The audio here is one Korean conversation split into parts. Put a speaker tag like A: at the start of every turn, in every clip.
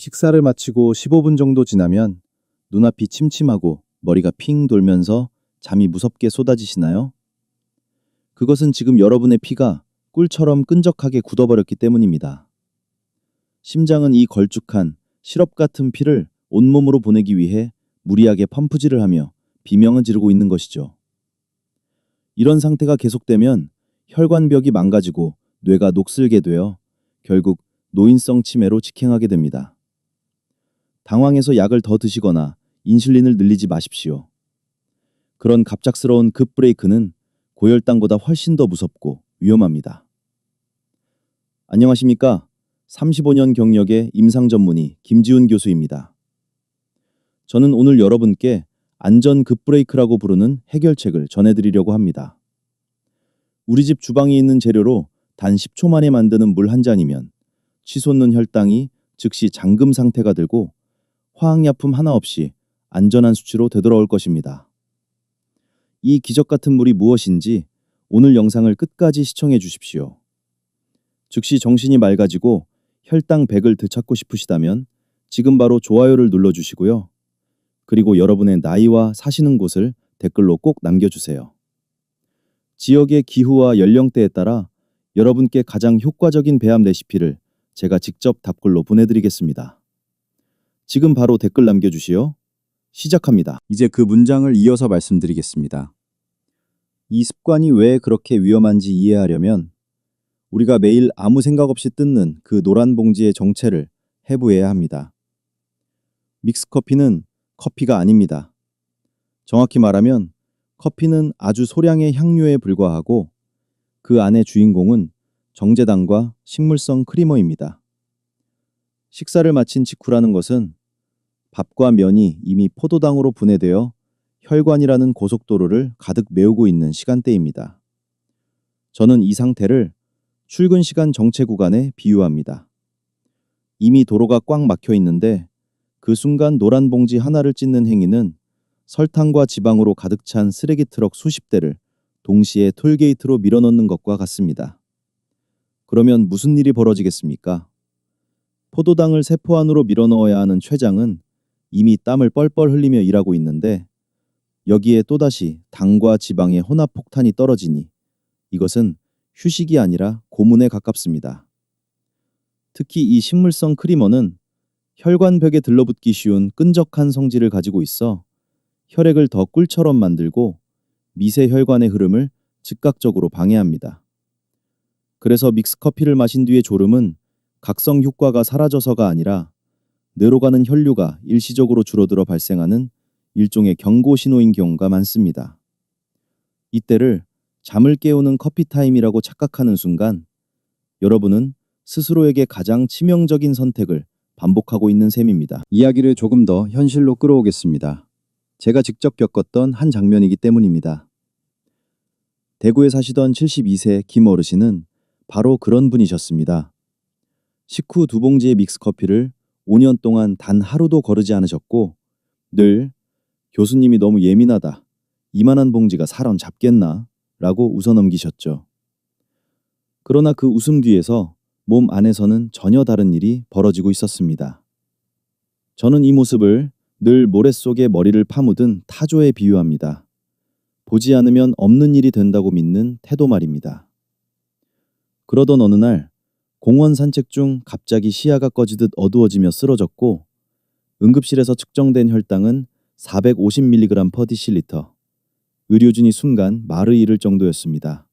A: 식사를 마치고 15분 정도 지나면 눈앞이 침침하고 머리가 핑 돌면서 잠이 무섭게 쏟아지시나요? 그것은 지금 여러분의 피가 꿀처럼 끈적하게 굳어버렸기 때문입니다. 심장은 이 걸쭉한 시럽 같은 피를 온몸으로 보내기 위해 무리하게 펌프질을 하며 비명을 지르고 있는 것이죠. 이런 상태가 계속되면 혈관벽이 망가지고 뇌가 녹슬게 되어 결국 노인성 치매로 직행하게 됩니다. 당황해서 약을 더 드시거나 인슐린을 늘리지 마십시오. 그런 갑작스러운 급브레이크는 고혈당보다 훨씬 더 무섭고 위험합니다. 안녕하십니까? 35년 경력의 임상 전문의 김지훈 교수입니다. 저는 오늘 여러분께 안전 급브레이크라고 부르는 해결책을 전해드리려고 합니다. 우리 집 주방에 있는 재료로 단 10초 만에 만드는 물 한 잔이면 치솟는 혈당이 즉시 잠금 상태가 들고 화학약품 하나 없이 안전한 수치로 되돌아올 것입니다. 이 기적 같은 물이 무엇인지 오늘 영상을 끝까지 시청해 주십시오. 즉시 정신이 맑아지고 혈당 100을 되찾고 싶으시다면 지금 바로 좋아요를 눌러주시고요. 그리고 여러분의 나이와 사시는 곳을 댓글로 꼭 남겨주세요. 지역의 기후와 연령대에 따라 여러분께 가장 효과적인 배합 레시피를 제가 직접 답글로 보내드리겠습니다. 지금 바로 댓글 남겨주시오. 시작합니다. 이제 그 문장을 이어서 말씀드리겠습니다. 이 습관이 왜 그렇게 위험한지 이해하려면 우리가 매일 아무 생각 없이 뜯는 그 노란 봉지의 정체를 해부해야 합니다. 믹스커피는 커피가 아닙니다. 정확히 말하면 커피는 아주 소량의 향료에 불과하고 그 안의 주인공은 정제당과 식물성 크리머입니다. 식사를 마친 직후라는 것은 밥과 면이 이미 포도당으로 분해되어 혈관이라는 고속도로를 가득 메우고 있는 시간대입니다. 저는 이 상태를 출근 시간 정체 구간에 비유합니다. 이미 도로가 꽉 막혀 있는데 그 순간 노란 봉지 하나를 찢는 행위는 설탕과 지방으로 가득 찬 쓰레기 트럭 수십 대를 동시에 톨게이트로 밀어넣는 것과 같습니다. 그러면 무슨 일이 벌어지겠습니까? 포도당을 세포 안으로 밀어넣어야 하는 췌장은 이미 땀을 뻘뻘 흘리며 일하고 있는데 여기에 또다시 당과 지방의 혼합 폭탄이 떨어지니 이것은 휴식이 아니라 고문에 가깝습니다. 특히 이 식물성 크리머는 혈관벽에 들러붙기 쉬운 끈적한 성질을 가지고 있어 혈액을 더 꿀처럼 만들고 미세 혈관의 흐름을 즉각적으로 방해합니다. 그래서 믹스커피를 마신 뒤의 졸음은 각성 효과가 사라져서가 아니라 뇌로 가는 혈류가 일시적으로 줄어들어 발생하는 일종의 경고 신호인 경우가 많습니다. 이때를 잠을 깨우는 커피 타임이라고 착각하는 순간 여러분은 스스로에게 가장 치명적인 선택을 반복하고 있는 셈입니다. 이야기를 조금 더 현실로 끌어오겠습니다. 제가 직접 겪었던 한 장면이기 때문입니다. 대구에 사시던 72세 김 어르신은 바로 그런 분이셨습니다. 식후 2봉지의 믹스커피를 5년 동안 단 하루도 거르지 않으셨고 늘 교수님이 너무 예민하다. 이만한 봉지가 사람 잡겠나? 라고 웃어넘기셨죠. 그러나 그 웃음 뒤에서 몸 안에서는 전혀 다른 일이 벌어지고 있었습니다. 저는 이 모습을 늘 모래 속에 머리를 파묻은 타조에 비유합니다. 보지 않으면 없는 일이 된다고 믿는 태도 말입니다. 그러던 어느 날 공원 산책 중 갑자기 시야가 꺼지듯 어두워지며 쓰러졌고 응급실에서 측정된 혈당은 450mg/dL. 의료진이 순간 말을 잃을 정도였습니다.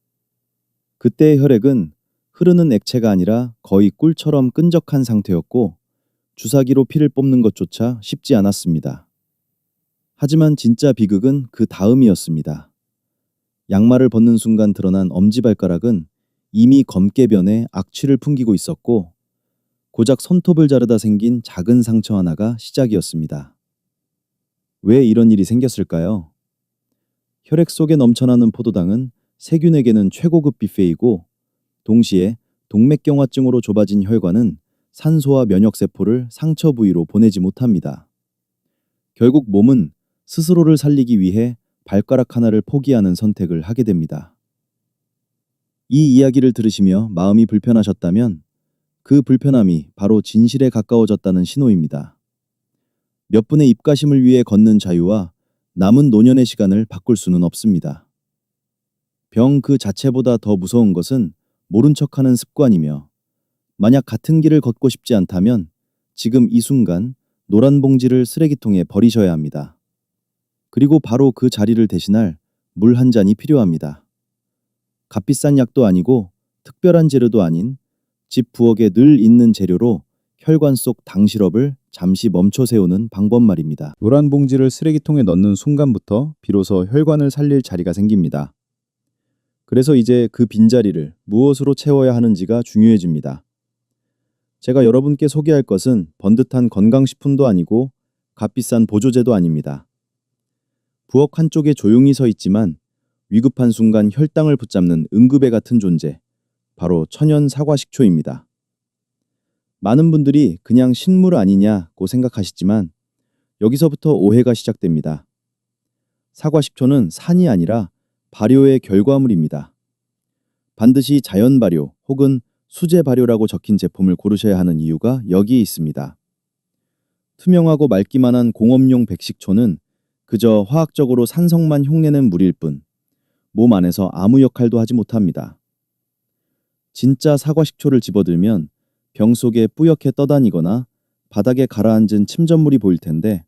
A: 그때의 혈액은 흐르는 액체가 아니라 거의 꿀처럼 끈적한 상태였고 주사기로 피를 뽑는 것조차 쉽지 않았습니다. 하지만 진짜 비극은 그 다음이었습니다. 양말을 벗는 순간 드러난 엄지발가락은 이미 검게 변해 악취를 풍기고 있었고 고작 손톱을 자르다 생긴 작은 상처 하나가 시작이었습니다. 왜 이런 일이 생겼을까요? 혈액 속에 넘쳐나는 포도당은 세균에게는 최고급 뷔페이고 동시에 동맥경화증으로 좁아진 혈관은 산소와 면역세포를 상처 부위로 보내지 못합니다. 결국 몸은 스스로를 살리기 위해 발가락 하나를 포기하는 선택을 하게 됩니다. 이 이야기를 들으시며 마음이 불편하셨다면 그 불편함이 바로 진실에 가까워졌다는 신호입니다. 몇 분의 입가심을 위해 걷는 자유와 남은 노년의 시간을 바꿀 수는 없습니다. 병 그 자체보다 더 무서운 것은 모른 척하는 습관이며, 만약 같은 길을 걷고 싶지 않다면 지금 이 순간 노란 봉지를 쓰레기통에 버리셔야 합니다. 그리고 바로 그 자리를 대신할 물 한 잔이 필요합니다. 값비싼 약도 아니고 특별한 재료도 아닌 집 부엌에 늘 있는 재료로 혈관 속 당 시럽을 잠시 멈춰 세우는 방법 말입니다. 노란 봉지를 쓰레기통에 넣는 순간부터 비로소 혈관을 살릴 자리가 생깁니다. 그래서 이제 그 빈자리를 무엇으로 채워야 하는지가 중요해집니다. 제가 여러분께 소개할 것은 번듯한 건강식품도 아니고 값비싼 보조제도 아닙니다. 부엌 한쪽에 조용히 서 있지만 위급한 순간 혈당을 붙잡는 응급애 같은 존재, 바로 천연 사과식초입니다. 많은 분들이 그냥 식물 아니냐고 생각하시지만 여기서부터 오해가 시작됩니다. 사과식초는 산이 아니라 발효의 결과물입니다. 반드시 자연 발효 혹은 수제 발효라고 적힌 제품을 고르셔야 하는 이유가 여기에 있습니다. 투명하고 맑기만 한 공업용 백식초는 그저 화학적으로 산성만 흉내낸 물일 뿐 몸 안에서 아무 역할도 하지 못합니다. 진짜 사과식초를 집어들면 병 속에 뿌옇게 떠다니거나 바닥에 가라앉은 침전물이 보일 텐데,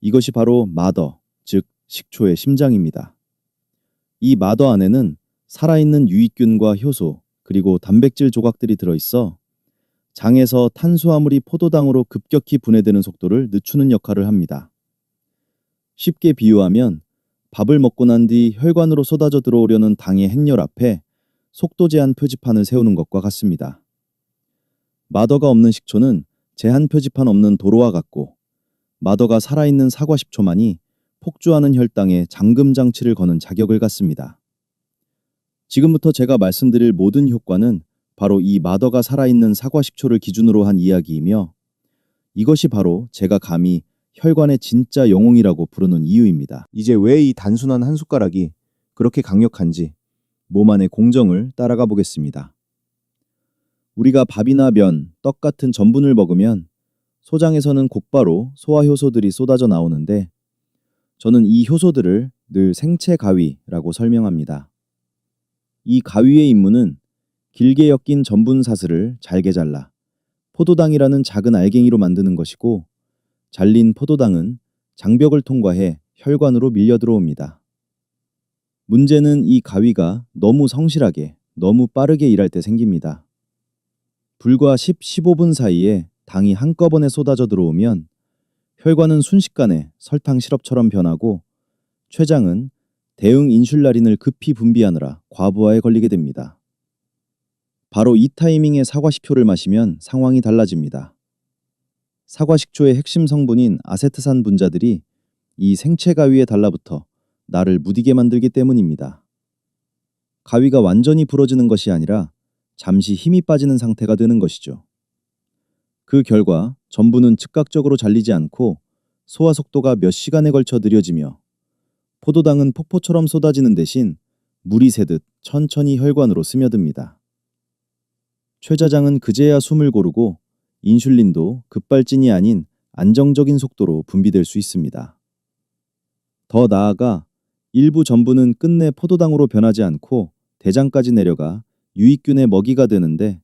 A: 이것이 바로 마더, 즉 식초의 심장입니다. 이 마더 안에는 살아있는 유익균과 효소, 그리고 단백질 조각들이 들어있어 장에서 탄수화물이 포도당으로 급격히 분해되는 속도를 늦추는 역할을 합니다. 쉽게 비유하면 밥을 먹고 난 뒤 혈관으로 쏟아져 들어오려는 당의 행렬 앞에 속도 제한 표지판을 세우는 것과 같습니다. 마더가 없는 식초는 제한 표지판 없는 도로와 같고, 마더가 살아있는 사과 식초만이 폭주하는 혈당에 잠금 장치를 거는 자격을 갖습니다. 지금부터 제가 말씀드릴 모든 효과는 바로 이 마더가 살아있는 사과 식초를 기준으로 한 이야기이며, 이것이 바로 제가 감히 혈관의 진짜 영웅이라고 부르는 이유입니다. 이제 왜 이 단순한 한 숟가락이 그렇게 강력한지 몸 안의 공정을 따라가 보겠습니다. 우리가 밥이나 면, 떡 같은 전분을 먹으면 소장에서는 곧바로 소화효소들이 쏟아져 나오는데, 저는 이 효소들을 늘 생체 가위라고 설명합니다. 이 가위의 임무는 길게 엮인 전분 사슬을 잘게 잘라 포도당이라는 작은 알갱이로 만드는 것이고, 잘린 포도당은 장벽을 통과해 혈관으로 밀려 들어옵니다. 문제는 이 가위가 너무 성실하게, 너무 빠르게 일할 때 생깁니다. 불과 10-15분 사이에 당이 한꺼번에 쏟아져 들어오면 혈관은 순식간에 설탕 시럽처럼 변하고, 췌장은 대응 인슐라린을 급히 분비하느라 과부하에 걸리게 됩니다. 바로 이 타이밍에 사과식초를 마시면 상황이 달라집니다. 사과식초의 핵심 성분인 아세트산 분자들이 이 생체 가위에 달라붙어 나를 무디게 만들기 때문입니다. 가위가 완전히 부러지는 것이 아니라 잠시 힘이 빠지는 상태가 되는 것이죠. 그 결과 전분은 즉각적으로 잘리지 않고 소화 속도가 몇 시간에 걸쳐 느려지며, 포도당은 폭포처럼 쏟아지는 대신 물이 새듯 천천히 혈관으로 스며듭니다. 췌자장은 그제야 숨을 고르고 인슐린도 급발진이 아닌 안정적인 속도로 분비될 수 있습니다. 더 나아가 일부 전분은 끝내 포도당으로 변하지 않고 대장까지 내려가 유익균의 먹이가 되는데,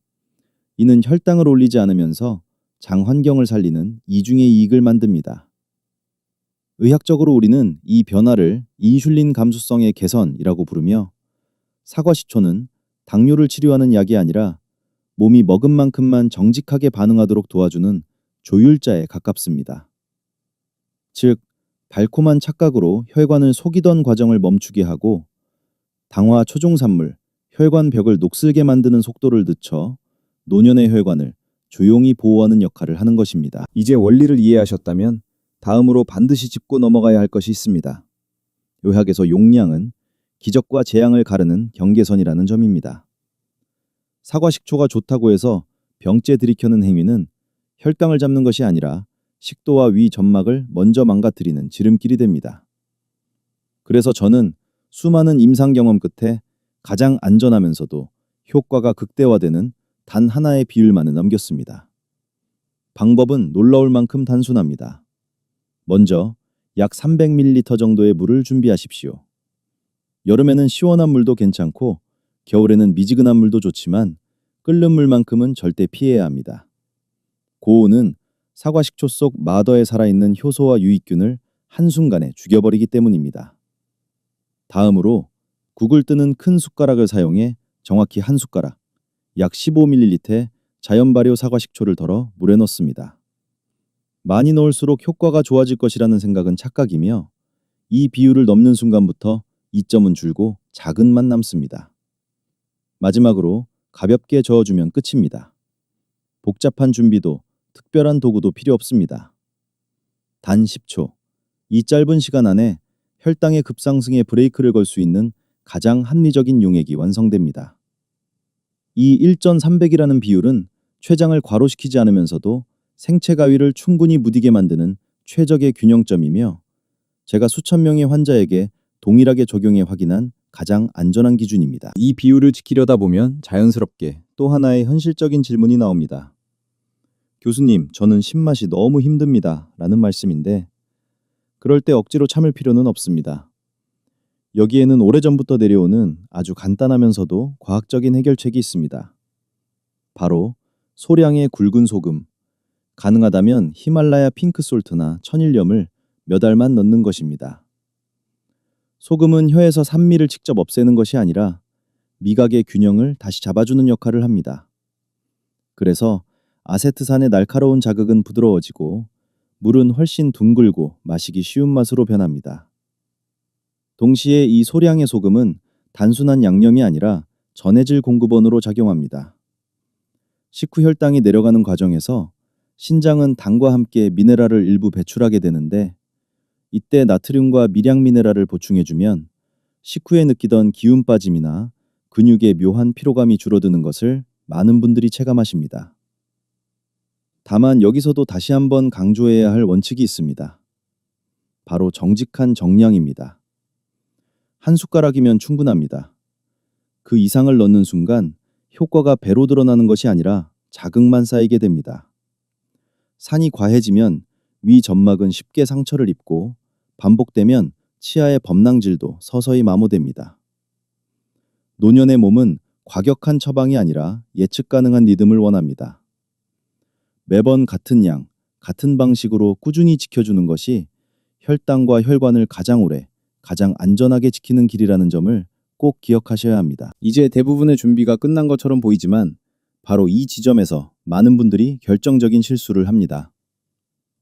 A: 이는 혈당을 올리지 않으면서 장 환경을 살리는 이중의 이익을 만듭니다. 의학적으로 우리는 이 변화를 인슐린 감수성의 개선이라고 부르며, 사과식초는 당뇨를 치료하는 약이 아니라 몸이 먹은 만큼만 정직하게 반응하도록 도와주는 조율자에 가깝습니다. 즉, 달콤한 착각으로 혈관을 속이던 과정을 멈추게 하고, 당화 초종산물, 혈관 벽을 녹슬게 만드는 속도를 늦춰 노년의 혈관을 조용히 보호하는 역할을 하는 것입니다. 이제 원리를 이해하셨다면 다음으로 반드시 짚고 넘어가야 할 것이 있습니다. 요약에서 용량은 기적과 재앙을 가르는 경계선이라는 점입니다. 사과식초가 좋다고 해서 병째 들이켜는 행위는 혈당을 잡는 것이 아니라 식도와 위 점막을 먼저 망가뜨리는 지름길이 됩니다. 그래서 저는 수많은 임상 경험 끝에 가장 안전하면서도 효과가 극대화되는 단 하나의 비율만을 넘겼습니다. 방법은 놀라울 만큼 단순합니다. 먼저 약 300ml 정도의 물을 준비하십시오. 여름에는 시원한 물도 괜찮고 겨울에는 미지근한 물도 좋지만 끓는 물만큼은 절대 피해야 합니다. 고온은 사과 식초 속 마더에 살아있는 효소와 유익균을 한순간에 죽여버리기 때문입니다. 다음으로 국을 뜨는 큰 숟가락을 사용해 정확히 한 숟가락, 약 15ml의 자연 발효 사과 식초를 덜어 물에 넣습니다. 많이 넣을수록 효과가 좋아질 것이라는 생각은 착각이며 이 비율을 넘는 순간부터 이점은 줄고 작은 맛 남습니다. 마지막으로 가볍게 저어주면 끝입니다. 복잡한 준비도 특별한 도구도 필요 없습니다. 단 10초. 이 짧은 시간 안에 혈당의 급상승에 브레이크를 걸 수 있는 가장 합리적인 용액이 완성됩니다. 이 1:300이라는 비율은 췌장을 과로시키지 않으면서도 생체 가위를 충분히 무디게 만드는 최적의 균형점이며 제가 수천 명의 환자에게 동일하게 적용해 확인한 가장 안전한 기준입니다. 이 비율을 지키려다 보면 자연스럽게 또 하나의 현실적인 질문이 나옵니다. 교수님, 저는 신맛이 너무 힘듭니다. 라는 말씀인데 그럴 때 억지로 참을 필요는 없습니다. 여기에는 오래전부터 내려오는 아주 간단하면서도 과학적인 해결책이 있습니다. 바로 소량의 굵은 소금, 가능하다면 히말라야 핑크솔트나 천일염을 몇 알만 넣는 것입니다. 소금은 혀에서 산미를 직접 없애는 것이 아니라 미각의 균형을 다시 잡아주는 역할을 합니다. 그래서 아세트산의 날카로운 자극은 부드러워지고 물은 훨씬 둥글고 마시기 쉬운 맛으로 변합니다. 동시에 이 소량의 소금은 단순한 양념이 아니라 전해질 공급원으로 작용합니다. 식후 혈당이 내려가는 과정에서 신장은 당과 함께 미네랄을 일부 배출하게 되는데 이때 나트륨과 미량 미네랄을 보충해주면 식후에 느끼던 기운 빠짐이나 근육의 묘한 피로감이 줄어드는 것을 많은 분들이 체감하십니다. 다만 여기서도 다시 한번 강조해야 할 원칙이 있습니다. 바로 정직한 정량입니다. 한 숟가락이면 충분합니다. 그 이상을 넣는 순간 효과가 배로 드러나는 것이 아니라 자극만 쌓이게 됩니다. 산이 과해지면 위 점막은 쉽게 상처를 입고 반복되면 치아의 범랑질도 서서히 마모됩니다. 노년의 몸은 과격한 처방이 아니라 예측 가능한 리듬을 원합니다. 매번 같은 양, 같은 방식으로 꾸준히 지켜주는 것이 혈당과 혈관을 가장 오래, 가장 안전하게 지키는 길이라는 점을 꼭 기억하셔야 합니다. 이제 대부분의 준비가 끝난 것처럼 보이지만 바로 이 지점에서 많은 분들이 결정적인 실수를 합니다.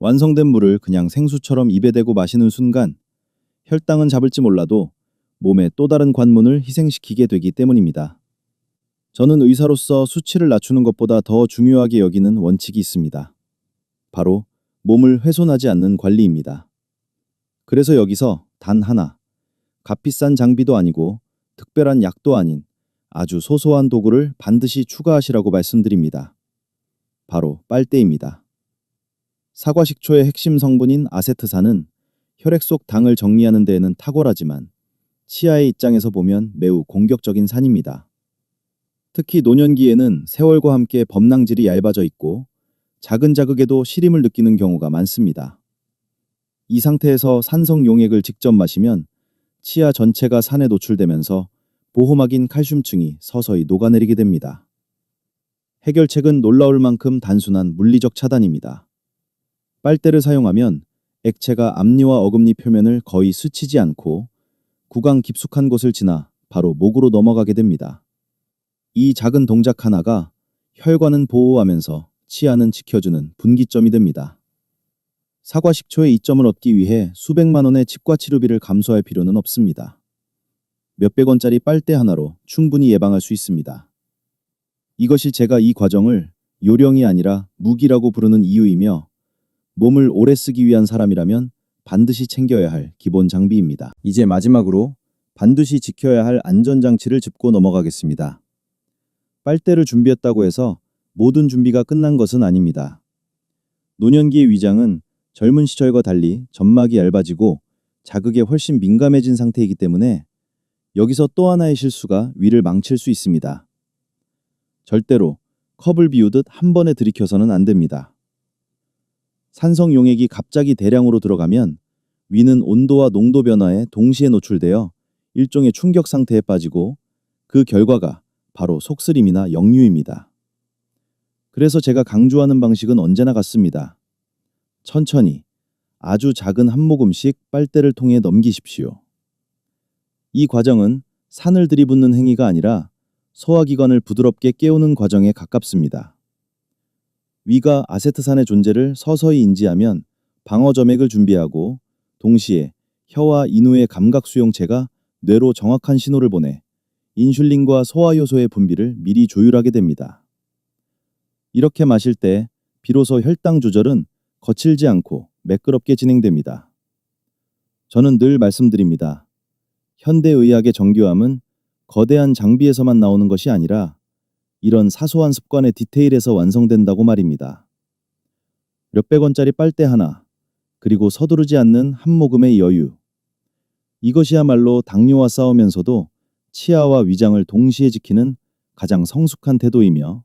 A: 완성된 물을 그냥 생수처럼 입에 대고 마시는 순간 혈당은 잡을지 몰라도 몸의 또 다른 관문을 희생시키게 되기 때문입니다. 저는 의사로서 수치를 낮추는 것보다 더 중요하게 여기는 원칙이 있습니다. 바로 몸을 훼손하지 않는 관리입니다. 그래서 여기서 단 하나, 값비싼 장비도 아니고 특별한 약도 아닌 아주 소소한 도구를 반드시 추가하시라고 말씀드립니다. 바로 빨대입니다. 사과 식초의 핵심 성분인 아세트산은 혈액 속 당을 정리하는 데에는 탁월하지만 치아의 입장에서 보면 매우 공격적인 산입니다. 특히 노년기에는 세월과 함께 범랑질이 얇아져 있고 작은 자극에도 시림을 느끼는 경우가 많습니다. 이 상태에서 산성 용액을 직접 마시면 치아 전체가 산에 노출되면서 보호막인 칼슘층이 서서히 녹아내리게 됩니다. 해결책은 놀라울 만큼 단순한 물리적 차단입니다. 빨대를 사용하면 액체가 앞니와 어금니 표면을 거의 스치지 않고 구강 깊숙한 곳을 지나 바로 목으로 넘어가게 됩니다. 이 작은 동작 하나가 혈관은 보호하면서 치아는 지켜주는 분기점이 됩니다. 사과 식초의 이점을 얻기 위해 수백만 원의 치과 치료비를 감수할 필요는 없습니다. 몇백 원짜리 빨대 하나로 충분히 예방할 수 있습니다. 이것이 제가 이 과정을 요령이 아니라 무기라고 부르는 이유이며 몸을 오래 쓰기 위한 사람이라면 반드시 챙겨야 할 기본 장비입니다. 이제 마지막으로 반드시 지켜야 할 안전장치를 짚고 넘어가겠습니다. 빨대를 준비했다고 해서 모든 준비가 끝난 것은 아닙니다. 노년기의 위장은 젊은 시절과 달리 점막이 얇아지고 자극에 훨씬 민감해진 상태이기 때문에 여기서 또 하나의 실수가 위를 망칠 수 있습니다. 절대로 컵을 비우듯 한 번에 들이켜서는 안 됩니다. 산성 용액이 갑자기 대량으로 들어가면 위는 온도와 농도 변화에 동시에 노출되어 일종의 충격 상태에 빠지고 그 결과가 바로 속쓰림이나 역류입니다. 그래서 제가 강조하는 방식은 언제나 같습니다. 천천히 아주 작은 한 모금씩 빨대를 통해 넘기십시오. 이 과정은 산을 들이붓는 행위가 아니라 소화기관을 부드럽게 깨우는 과정에 가깝습니다. 위가 아세트산의 존재를 서서히 인지하면 방어점액을 준비하고 동시에 혀와 인후의 감각 수용체가 뇌로 정확한 신호를 보내 인슐린과 소화효소의 분비를 미리 조율하게 됩니다. 이렇게 마실 때 비로소 혈당 조절은 거칠지 않고 매끄럽게 진행됩니다. 저는 늘 말씀드립니다. 현대의학의 정교함은 거대한 장비에서만 나오는 것이 아니라 이런 사소한 습관의 디테일에서 완성된다고 말입니다. 몇백 원짜리 빨대 하나, 그리고 서두르지 않는 한 모금의 여유. 이것이야말로 당뇨와 싸우면서도 치아와 위장을 동시에 지키는 가장 성숙한 태도이며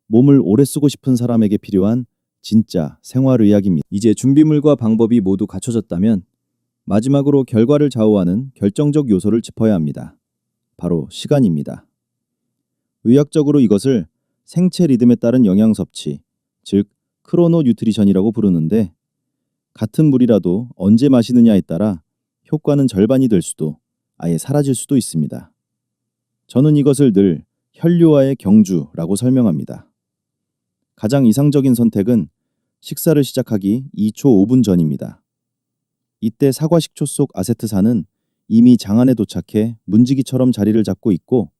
A: 몸을 오래 쓰고 싶은 사람에게 필요한 진짜 생활의학입니다. 이제 준비물과 방법이 모두 갖춰졌다면 마지막으로 결과를 좌우하는 결정적 요소를 짚어야 합니다. 바로 시간입니다. 의학적으로 이것을 생체 리듬에 따른 영양 섭취, 즉 크로노 뉴트리션이라고 부르는데 같은 물이라도 언제 마시느냐에 따라 효과는 절반이 될 수도 아예 사라질 수도 있습니다. 저는 이것을 늘 혈류와의 경주라고 설명합니다. 가장 이상적인 선택은 식사를 시작하기 2초 5분 전입니다. 이때 사과식초 속 아세트산은 이미 장 안에 도착해 문지기처럼 자리를 잡고 있고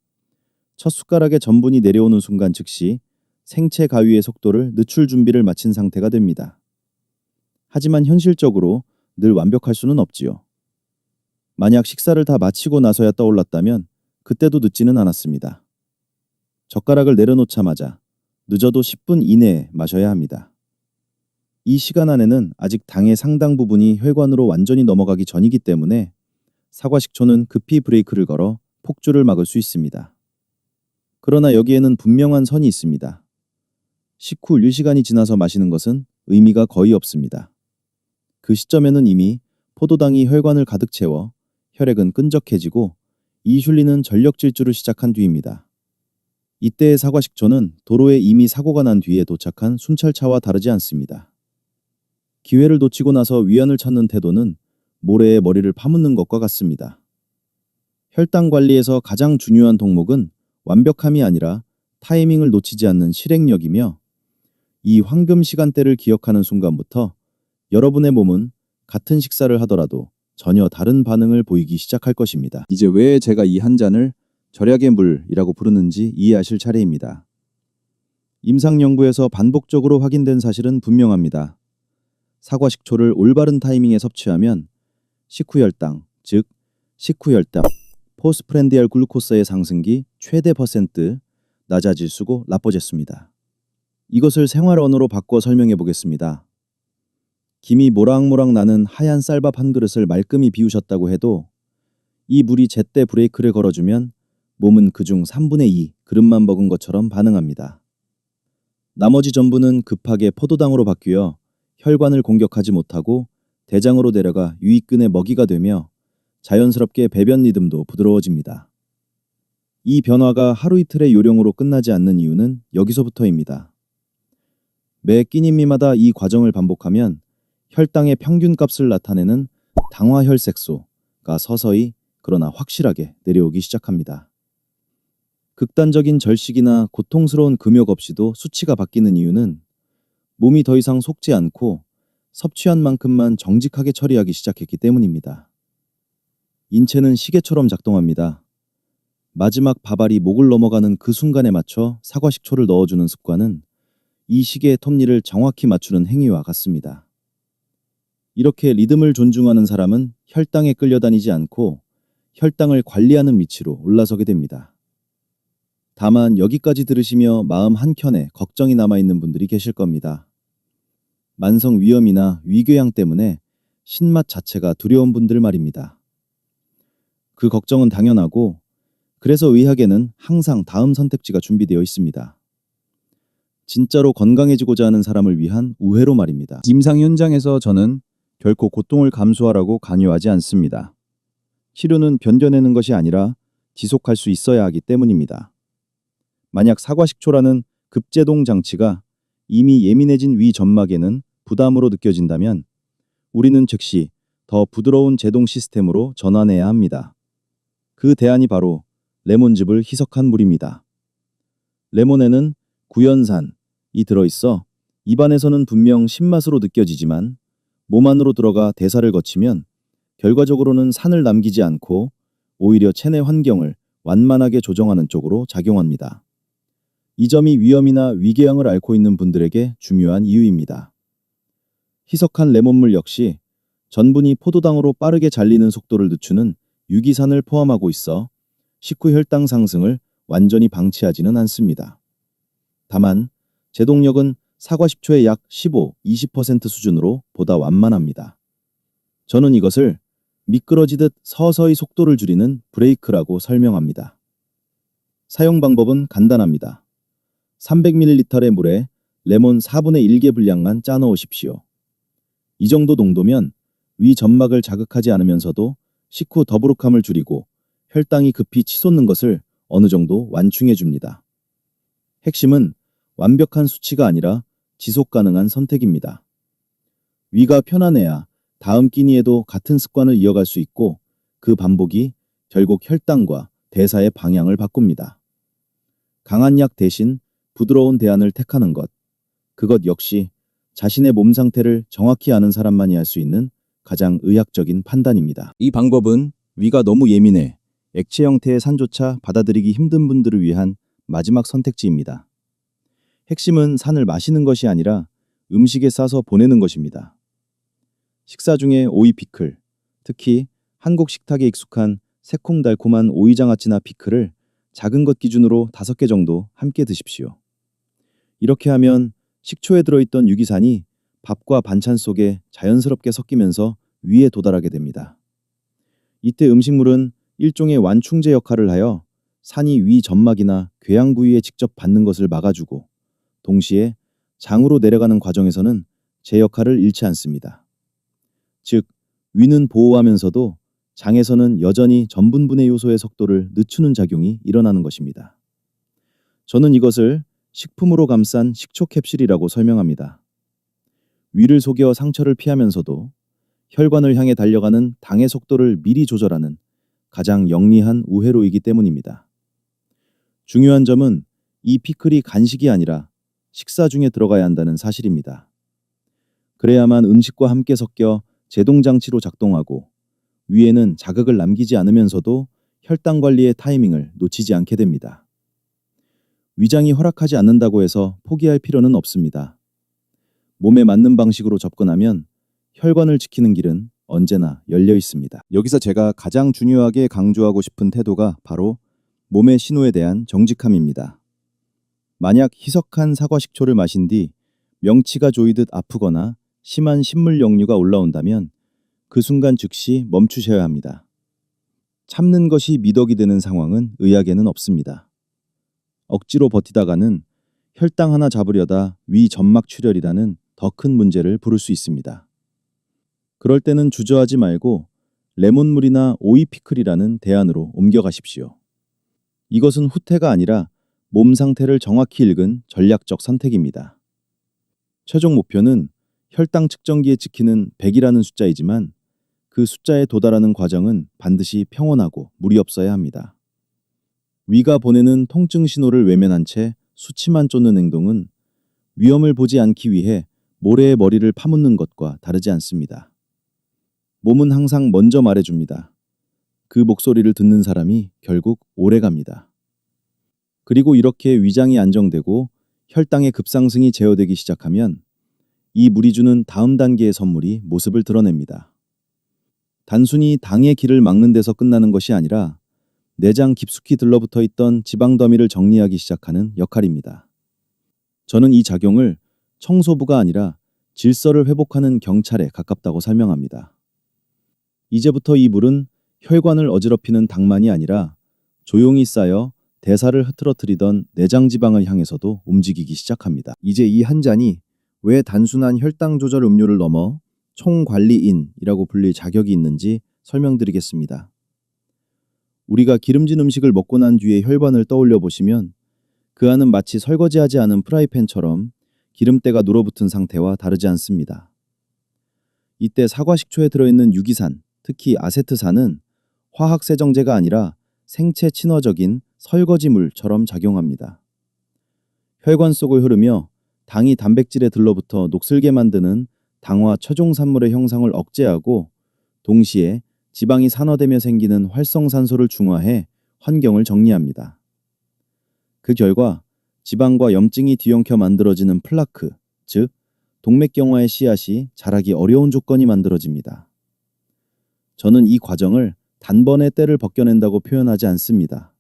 A: 첫 숟가락의 전분이 내려오는 순간 즉시 생체 가위의 속도를 늦출 준비를 마친 상태가 됩니다. 하지만 현실적으로 늘 완벽할 수는 없지요. 만약 식사를 다 마치고 나서야 떠올랐다면 그때도 늦지는 않았습니다. 젓가락을 내려놓자마자 늦어도 10분 이내에 마셔야 합니다. 이 시간 안에는 아직 당의 상당 부분이 혈관으로 완전히 넘어가기 전이기 때문에 사과식초는 급히 브레이크를 걸어 폭주를 막을 수 있습니다. 그러나 여기에는 분명한 선이 있습니다. 식후 1시간이 지나서 마시는 것은 의미가 거의 없습니다. 그 시점에는 이미 포도당이 혈관을 가득 채워 혈액은 끈적해지고 이슐린은 전력 질주를 시작한 뒤입니다. 이때의 사과식초는 도로에 이미 사고가 난 뒤에 도착한 순찰차와 다르지 않습니다. 기회를 놓치고 나서 위안을 찾는 태도는 모래에 머리를 파묻는 것과 같습니다. 혈당 관리에서 가장 중요한 덕목은 완벽함이 아니라 타이밍을 놓치지 않는 실행력이며 이 황금 시간대를 기억하는 순간부터 여러분의 몸은 같은 식사를 하더라도 전혀 다른 반응을 보이기 시작할 것입니다. 이제 왜 제가 이 한 잔을 절약의 물이라고 부르는지 이해하실 차례입니다. 임상연구에서 반복적으로 확인된 사실은 분명합니다. 사과식초를 올바른 타이밍에 섭취하면 식후혈당, 즉 식후혈당, 포스프렌디알 글루코스의 상승기 최대 퍼센트 낮아질 수고 나빠졌습니다. 이것을 생활 언어로 바꿔 설명해 보겠습니다. 김이 모락모락 나는 하얀 쌀밥 한 그릇을 말끔히 비우셨다고 해도 이 물이 제때 브레이크를 걸어주면 몸은 그중 3분의 2 그릇만 먹은 것처럼 반응합니다. 나머지 전부는 급하게 포도당으로 바뀌어 혈관을 공격하지 못하고 대장으로 내려가 유익근의 먹이가 되며 자연스럽게 배변 리듬도 부드러워집니다. 이 변화가 하루 이틀의 요령으로 끝나지 않는 이유는 여기서부터입니다. 매 끼니미마다 이 과정을 반복하면 혈당의 평균값을 나타내는 당화혈색소가 서서히 그러나 확실하게 내려오기 시작합니다. 극단적인 절식이나 고통스러운 금욕 없이도 수치가 바뀌는 이유는 몸이 더 이상 속지 않고 섭취한 만큼만 정직하게 처리하기 시작했기 때문입니다. 인체는 시계처럼 작동합니다. 마지막 밥알이 목을 넘어가는 그 순간에 맞춰 사과식초를 넣어주는 습관은 이 시계의 톱니를 정확히 맞추는 행위와 같습니다. 이렇게 리듬을 존중하는 사람은 혈당에 끌려다니지 않고 혈당을 관리하는 위치로 올라서게 됩니다. 다만 여기까지 들으시며 마음 한켠에 걱정이 남아있는 분들이 계실 겁니다. 만성 위염이나 위궤양 때문에 신맛 자체가 두려운 분들 말입니다. 그 걱정은 당연하고 그래서 의학에는 항상 다음 선택지가 준비되어 있습니다. 진짜로 건강해지고자 하는 사람을 위한 우회로 말입니다. 임상 현장에서 저는 결코 고통을 감수하라고 강요하지 않습니다. 치료는 변겨내는 것이 아니라 지속할 수 있어야 하기 때문입니다. 만약 사과식초라는 급제동 장치가 이미 예민해진 위 점막에는 부담으로 느껴진다면 우리는 즉시 더 부드러운 제동 시스템으로 전환해야 합니다. 그 대안이 바로 레몬즙을 희석한 물입니다. 레몬에는 구연산이 들어있어 입안에서는 분명 신맛으로 느껴지지만 몸 안으로 들어가 대사를 거치면 결과적으로는 산을 남기지 않고 오히려 체내 환경을 완만하게 조정하는 쪽으로 작용합니다. 이 점이 위염이나 위궤양을 앓고 있는 분들에게 중요한 이유입니다. 희석한 레몬물 역시 전분이 포도당으로 빠르게 잘리는 속도를 늦추는 유기산을 포함하고 있어 식후 혈당 상승을 완전히 방치하지는 않습니다. 다만 제동력은 사과식초의 약 15-20% 수준으로 보다 완만합니다. 저는 이것을 미끄러지듯 서서히 속도를 줄이는 브레이크라고 설명합니다. 사용 방법은 간단합니다. 300ml의 물에 레몬 4분의 1개 분량만 짜 넣으십시오. 이 정도 농도면 위 점막을 자극하지 않으면서도 식후 더부룩함을 줄이고 혈당이 급히 치솟는 것을 어느 정도 완충해 줍니다. 핵심은 완벽한 수치가 아니라 지속 가능한 선택입니다. 위가 편안해야 다음 끼니에도 같은 습관을 이어갈 수 있고 그 반복이 결국 혈당과 대사의 방향을 바꿉니다. 강한 약 대신 부드러운 대안을 택하는 것, 그것 역시 자신의 몸 상태를 정확히 아는 사람만이 할 수 있는 가장 의학적인 판단입니다. 이 방법은 위가 너무 예민해 액체 형태의 산조차 받아들이기 힘든 분들을 위한 마지막 선택지입니다. 핵심은 산을 마시는 것이 아니라 음식에 싸서 보내는 것입니다. 식사 중에 오이 피클, 특히 한국 식탁에 익숙한 새콤달콤한 오이장아찌나 피클을 작은 것 기준으로 5개 정도 함께 드십시오. 이렇게 하면 식초에 들어있던 유기산이 밥과 반찬 속에 자연스럽게 섞이면서 위에 도달하게 됩니다. 이때 음식물은 일종의 완충제 역할을 하여 산이 위 점막이나 궤양 부위에 직접 받는 것을 막아주고 동시에 장으로 내려가는 과정에서는 제 역할을 잃지 않습니다. 즉, 위는 보호하면서도 장에서는 여전히 전분분해 요소의 속도를 늦추는 작용이 일어나는 것입니다. 저는 이것을 식품으로 감싼 식초 캡슐이라고 설명합니다. 위를 속여 상처를 피하면서도 혈관을 향해 달려가는 당의 속도를 미리 조절하는 가장 영리한 우회로이기 때문입니다. 중요한 점은 이 피클이 간식이 아니라 식사 중에 들어가야 한다는 사실입니다. 그래야만 음식과 함께 섞여 제동장치로 작동하고 위에는 자극을 남기지 않으면서도 혈당 관리의 타이밍을 놓치지 않게 됩니다. 위장이 허락하지 않는다고 해서 포기할 필요는 없습니다. 몸에 맞는 방식으로 접근하면 혈관을 지키는 길은 언제나 열려 있습니다. 여기서 제가 가장 중요하게 강조하고 싶은 태도가 바로 몸의 신호에 대한 정직함입니다. 만약 희석한 사과식초를 마신 뒤 명치가 조이듯 아프거나 심한 신물 역류가 올라온다면 그 순간 즉시 멈추셔야 합니다. 참는 것이 미덕이 되는 상황은 의학에는 없습니다. 억지로 버티다가는 혈당 하나 잡으려다 위 점막 출혈이라는 더 큰 문제를 부를 수 있습니다. 그럴 때는 주저하지 말고 레몬물이나 오이 피클이라는 대안으로 옮겨가십시오. 이것은 후퇴가 아니라 몸 상태를 정확히 읽은 전략적 선택입니다. 최종 목표는 혈당 측정기에 찍히는 100이라는 숫자이지만 그 숫자에 도달하는 과정은 반드시 평온하고 무리 없어야 합니다. 위가 보내는 통증 신호를 외면한 채 수치만 쫓는 행동은 위험을 보지 않기 위해 모래의 머리를 파묻는 것과 다르지 않습니다. 몸은 항상 먼저 말해줍니다. 그 목소리를 듣는 사람이 결국 오래갑니다. 그리고 이렇게 위장이 안정되고 혈당의 급상승이 제어되기 시작하면 이 물이 주는 다음 단계의 선물이 모습을 드러냅니다. 단순히 당의 길을 막는 데서 끝나는 것이 아니라 내장 깊숙이 들러붙어 있던 지방 더미를 정리하기 시작하는 역할입니다. 저는 이 작용을 청소부가 아니라 질서를 회복하는 경찰에 가깝다고 설명합니다. 이제부터 이 물은 혈관을 어지럽히는 당만이 아니라 조용히 쌓여 대사를 흐트러뜨리던 내장 지방을 향해서도 움직이기 시작합니다. 이제 이 한 잔이 왜 단순한 혈당 조절 음료를 넘어 총관리인이라고 불릴 자격이 있는지 설명드리겠습니다. 우리가 기름진 음식을 먹고 난 뒤에 혈관을 떠올려 보시면 그 안은 마치 설거지하지 않은 프라이팬처럼 기름때가 눌어붙은 상태와 다르지 않습니다. 이때 사과식초에 들어있는 유기산, 특히 아세트산은 화학 세정제가 아니라 생체 친화적인 설거지물처럼 작용합니다. 혈관 속을 흐르며 당이 단백질에 들러붙어 녹슬게 만드는 당화 최종산물의 형상을 억제하고 동시에 지방이 산화되며 생기는 활성산소를 중화해 환경을 정리합니다. 그 결과 지방과 염증이 뒤엉켜 만들어지는 플라크, 즉 동맥경화의 씨앗이 자라기 어려운 조건이 만들어집니다. 저는 이 과정을 단번에 때를 벗겨낸다고 표현하지 않습니다.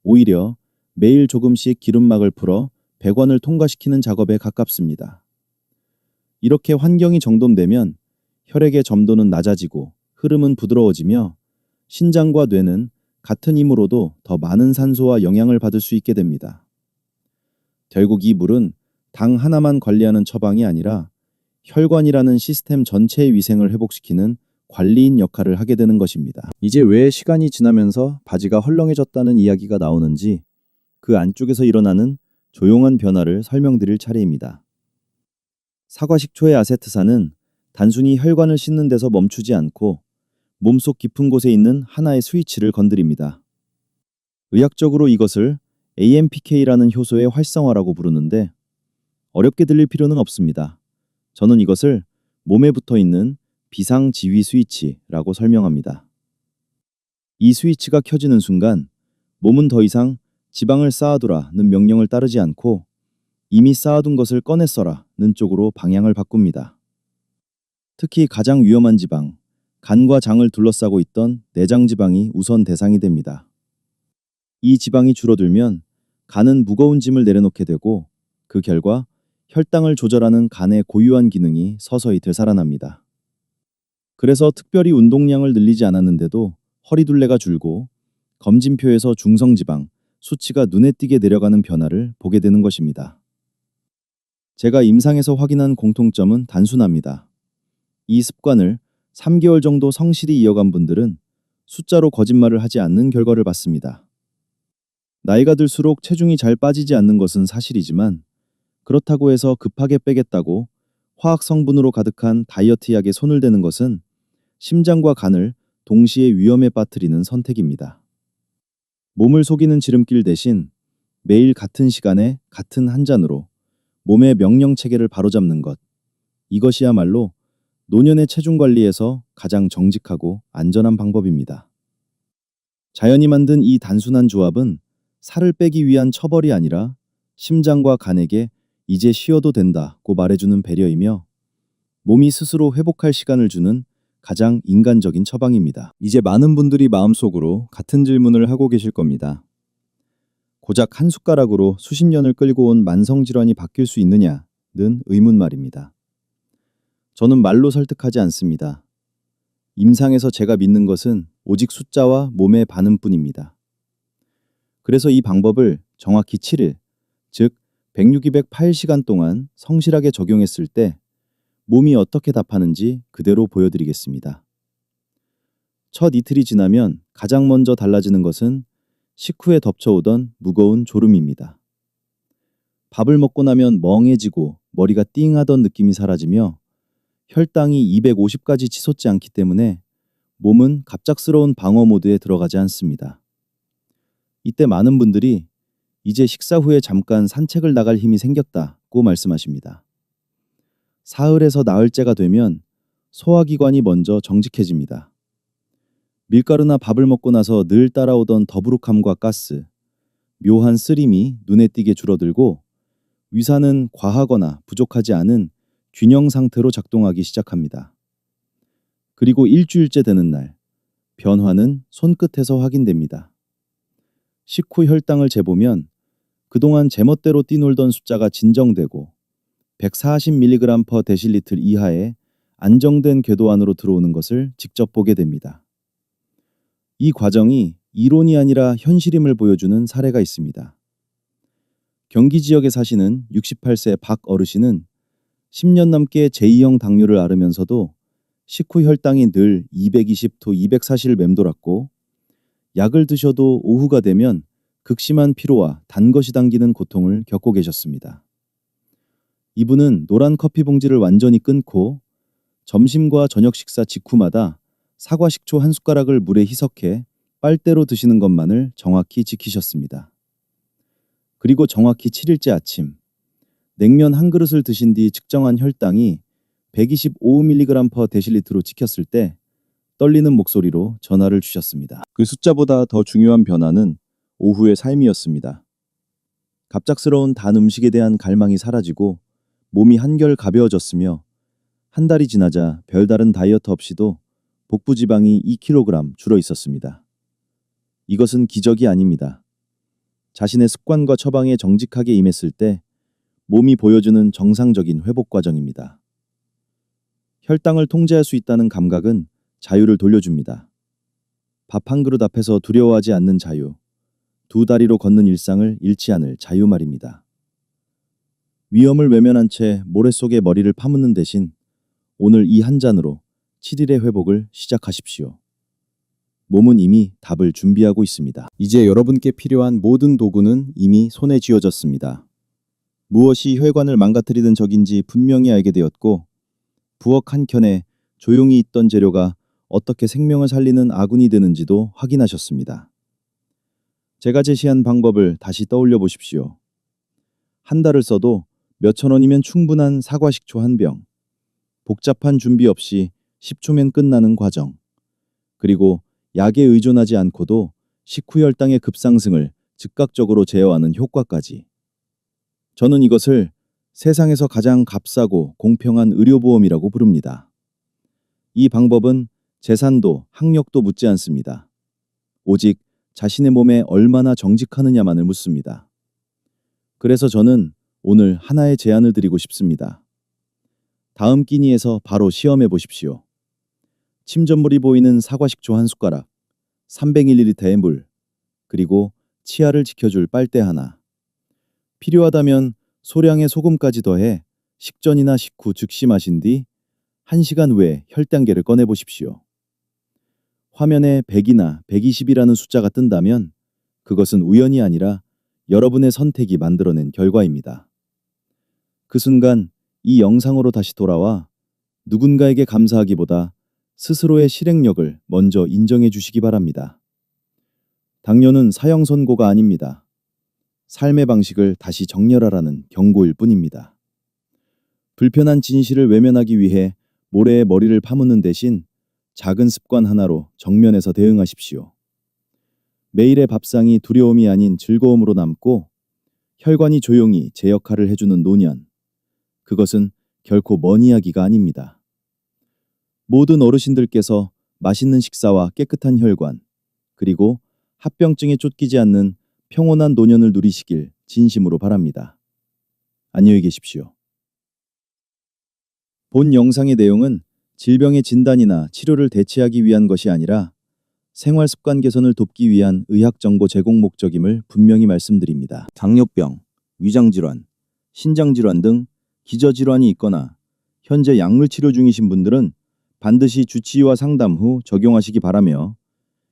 A: 오히려 매일 조금씩 기름막을 풀어 배관을 통과시키는 작업에 가깝습니다. 이렇게 환경이 정돈되면 혈액의 점도는 낮아지고 흐름은 부드러워지며 신장과 뇌는 같은 힘으로도 더 많은 산소와 영양을 받을 수 있게 됩니다. 결국 이 물은 당 하나만 관리하는 처방이 아니라 혈관이라는 시스템 전체의 위생을 회복시키는 관리인 역할을 하게 되는 것입니다. 이제 왜 시간이 지나면서 바지가 헐렁해졌다는 이야기가 나오는지 그 안쪽에서 일어나는 조용한 변화를 설명드릴 차례입니다. 사과식초의 아세트산은 단순히 혈관을 씻는 데서 멈추지 않고 몸속 깊은 곳에 있는 하나의 스위치를 건드립니다. 의학적으로 이것을 AMPK라는 효소의 활성화라고 부르는데 어렵게 들릴 필요는 없습니다. 저는 이것을 몸에 붙어 있는 비상지휘 스위치라고 설명합니다. 이 스위치가 켜지는 순간 몸은 더 이상 지방을 쌓아두라는 명령을 따르지 않고 이미 쌓아둔 것을 꺼내 써라는 쪽으로 방향을 바꿉니다. 특히 가장 위험한 지방, 간과 장을 둘러싸고 있던 내장 지방이 우선 대상이 됩니다. 이 지방이 줄어들면 간은 무거운 짐을 내려놓게 되고 그 결과 혈당을 조절하는 간의 고유한 기능이 서서히 되살아납니다. 그래서 특별히 운동량을 늘리지 않았는데도 허리둘레가 줄고 검진표에서 중성지방, 수치가 눈에 띄게 내려가는 변화를 보게 되는 것입니다. 제가 임상에서 확인한 공통점은 단순합니다. 이 습관을 3개월 정도 성실히 이어간 분들은 숫자로 거짓말을 하지 않는 결과를 봤습니다. 나이가 들수록 체중이 잘 빠지지 않는 것은 사실이지만 그렇다고 해서 급하게 빼겠다고 화학 성분으로 가득한 다이어트 약에 손을 대는 것은 심장과 간을 동시에 위험에 빠뜨리는 선택입니다. 몸을 속이는 지름길 대신 매일 같은 시간에 같은 한 잔으로 몸의 명령 체계를 바로잡는 것. 이것이야말로 노년의 체중 관리에서 가장 정직하고 안전한 방법입니다. 자연이 만든 이 단순한 조합은 살을 빼기 위한 처벌이 아니라 심장과 간에게 이제 쉬어도 된다고 말해주는 배려이며 몸이 스스로 회복할 시간을 주는 가장 인간적인 처방입니다. 이제 많은 분들이 마음속으로 같은 질문을 하고 계실 겁니다. 고작 한 숟가락으로 수십 년을 끌고 온 만성질환이 바뀔 수 있느냐는 의문 말입니다. 저는 말로 설득하지 않습니다. 임상에서 제가 믿는 것은 오직 숫자와 몸의 반응뿐입니다. 그래서 이 방법을 정확히 7일, 즉 106-208시간 동안 성실하게 적용했을 때 몸이 어떻게 답하는지 그대로 보여드리겠습니다. 첫 이틀이 지나면 가장 먼저 달라지는 것은 식후에 덮쳐오던 무거운 졸음입니다. 밥을 먹고 나면 멍해지고 머리가 띵하던 느낌이 사라지며 혈당이 250까지 치솟지 않기 때문에 몸은 갑작스러운 방어 모드에 들어가지 않습니다. 이때 많은 분들이 이제 식사 후에 잠깐 산책을 나갈 힘이 생겼다고 말씀하십니다. 사흘에서 나흘째가 되면 소화기관이 먼저 정직해집니다. 밀가루나 밥을 먹고 나서 늘 따라오던 더부룩함과 가스, 묘한 쓰림이 눈에 띄게 줄어들고 위산은 과하거나 부족하지 않은 균형 상태로 작동하기 시작합니다. 그리고 일주일째 되는 날, 변화는 손끝에서 확인됩니다. 식후 혈당을 재보면 그동안 제멋대로 뛰놀던 숫자가 진정되고 140mg/dL 이하의 안정된 궤도 안으로 들어오는 것을 직접 보게 됩니다. 이 과정이 이론이 아니라 현실임을 보여주는 사례가 있습니다. 경기 지역에 사시는 68세 박 어르신은 10년 넘게 제2형 당뇨를 앓으면서도 식후 혈당이 늘 220도 240을 맴돌았고 약을 드셔도 오후가 되면 극심한 피로와 단 것이 당기는 고통을 겪고 계셨습니다. 이분은 노란 커피 봉지를 완전히 끊고 점심과 저녁 식사 직후마다 사과 식초 한 숟가락을 물에 희석해 빨대로 드시는 것만을 정확히 지키셨습니다. 그리고 정확히 7일째 아침 냉면 한 그릇을 드신 뒤 측정한 혈당이 125mg/dl로 찍혔을 때 떨리는 목소리로 전화를 주셨습니다. 그 숫자보다 더 중요한 변화는 오후의 삶이었습니다. 갑작스러운 단 음식에 대한 갈망이 사라지고 몸이 한결 가벼워졌으며 한 달이 지나자 별다른 다이어트 없이도 복부 지방이 2kg 줄어 있었습니다. 이것은 기적이 아닙니다. 자신의 습관과 처방에 정직하게 임했을 때 몸이 보여주는 정상적인 회복 과정입니다. 혈당을 통제할 수 있다는 감각은 자유를 돌려줍니다. 밥 한 그릇 앞에서 두려워하지 않는 자유, 두 다리로 걷는 일상을 잃지 않을 자유 말입니다. 위험을 외면한 채 모래 속에 머리를 파묻는 대신 오늘 이 한 잔으로 7일의 회복을 시작하십시오. 몸은 이미 답을 준비하고 있습니다. 이제 여러분께 필요한 모든 도구는 이미 손에 쥐어졌습니다. 무엇이 혈관을 망가뜨리는 적인지 분명히 알게 되었고 부엌 한켠에 조용히 있던 재료가 어떻게 생명을 살리는 아군이 되는지도 확인하셨습니다. 제가 제시한 방법을 다시 떠올려 보십시오. 한 달을 써도 몇천 원이면 충분한 사과 식초 한 병, 복잡한 준비 없이 10초면 끝나는 과정, 그리고 약에 의존하지 않고도 식후 혈당의 급상승을 즉각적으로 제어하는 효과까지. 저는 이것을 세상에서 가장 값싸고 공평한 의료보험이라고 부릅니다. 이 방법은 재산도 학력도 묻지 않습니다. 오직 자신의 몸에 얼마나 정직하느냐만을 묻습니다. 그래서 저는 오늘 하나의 제안을 드리고 싶습니다. 다음 끼니에서 바로 시험해 보십시오. 침전물이 보이는 사과 식초 한 숟가락, 300ml의 물, 그리고 치아를 지켜줄 빨대 하나. 필요하다면 소량의 소금까지 더해 식전이나 식후 즉시 마신 뒤 1시간 후에 혈당계를 꺼내 보십시오. 화면에 100이나 120이라는 숫자가 뜬다면 그것은 우연이 아니라 여러분의 선택이 만들어낸 결과입니다. 그 순간 이 영상으로 다시 돌아와 누군가에게 감사하기보다 스스로의 실행력을 먼저 인정해 주시기 바랍니다. 당뇨는 사형 선고가 아닙니다. 삶의 방식을 다시 정렬하라는 경고일 뿐입니다. 불편한 진실을 외면하기 위해 모래에 머리를 파묻는 대신 작은 습관 하나로 정면에서 대응하십시오. 매일의 밥상이 두려움이 아닌 즐거움으로 남고 혈관이 조용히 제 역할을 해주는 노년. 그것은 결코 먼 이야기가 아닙니다. 모든 어르신들께서 맛있는 식사와 깨끗한 혈관, 그리고 합병증에 쫓기지 않는 평온한 노년을 누리시길 진심으로 바랍니다. 안녕히 계십시오. 본 영상의 내용은 질병의 진단이나 치료를 대체하기 위한 것이 아니라 생활 습관 개선을 돕기 위한 의학 정보 제공 목적임을 분명히 말씀드립니다. 당뇨병, 위장질환, 신장질환 등 기저질환이 있거나 현재 약물 치료 중이신 분들은 반드시 주치의와 상담 후 적용하시기 바라며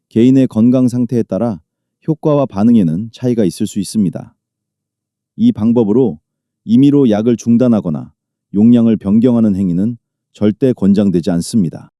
A: 개인의 건강 상태에 따라 효과와 반응에는 차이가 있을 수 있습니다. 이 방법으로 임의로 약을 중단하거나 용량을 변경하는 행위는 절대 권장되지 않습니다.